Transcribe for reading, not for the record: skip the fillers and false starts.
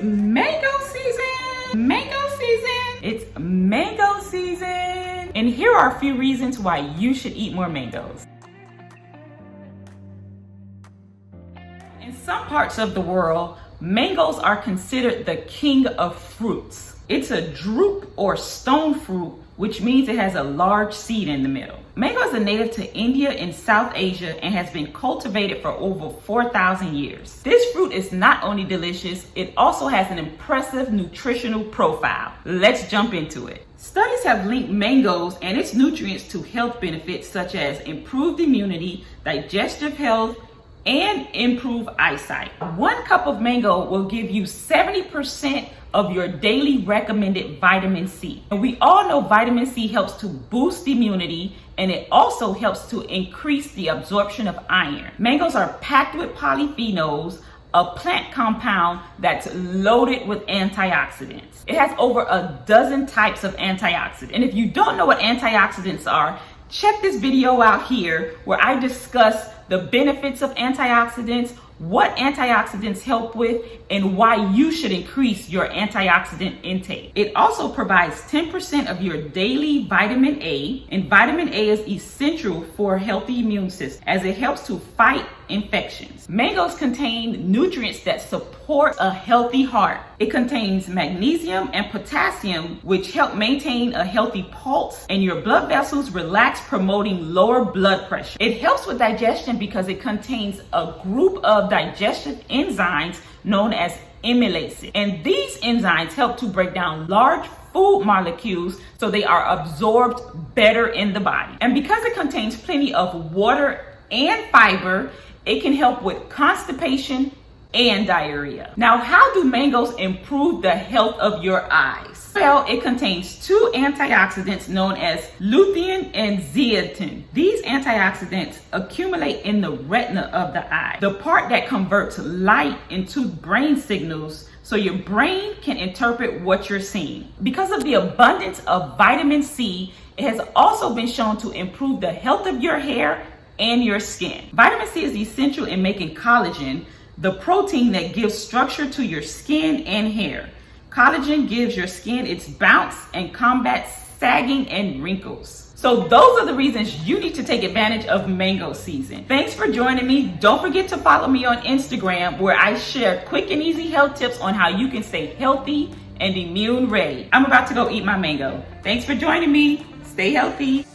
mango season. Mango season. It's mango season. And here are a few reasons why you should eat more mangoes. In some parts of the world, mangoes are considered the king of fruits. It's a drupe or stone fruit, which means it has a large seed in the middle. Mango is a native to India and South Asia and has been cultivated for over 4,000 years. This fruit is not only delicious, it also has an impressive nutritional profile. Let's jump into it. Studies have linked mangoes and its nutrients to health benefits such as improved immunity, digestive health, and improve eyesight. 1 cup of mango will give you 70% of your daily recommended vitamin C. And we all know vitamin C helps to boost immunity, and it also helps to increase the absorption of iron. Mangoes are packed with polyphenols, a plant compound that's loaded with antioxidants. It has over a dozen types of antioxidants. And if you don't know what antioxidants are, check this video out here where I discuss the benefits of antioxidants, what antioxidants help with, and why you should increase your antioxidant intake. It also provides 10% of your daily vitamin A, and vitamin A is essential for a healthy immune system as it helps to fight infections. Mangoes contain nutrients that support a healthy heart. It contains magnesium and potassium, which help maintain a healthy pulse, and your blood vessels relax, promoting lower blood pressure. It helps with digestion because it contains a group of digestive enzymes known as amylases. And these enzymes help to break down large food molecules so they are absorbed better in the body. And because it contains plenty of water and fiber, it can help with constipation and diarrhea. Now, how do mangoes improve the health of your eyes? Well, it contains 2 antioxidants known as lutein and zeaxanthin. These antioxidants accumulate in the retina of the eye, the part that converts light into brain signals so your brain can interpret what you're seeing. Because of the abundance of vitamin C, it has also been shown to improve the health of your hair and your skin. Vitamin C is essential in making collagen, the protein that gives structure to your skin and hair. Collagen gives your skin its bounce and combats sagging and wrinkles. So those are the reasons you need to take advantage of mango season. Thanks for joining me. Don't forget to follow me on Instagram, where I share quick and easy health tips on how you can stay healthy and immune ready. I'm about to go eat my mango. Thanks for joining me. Stay healthy.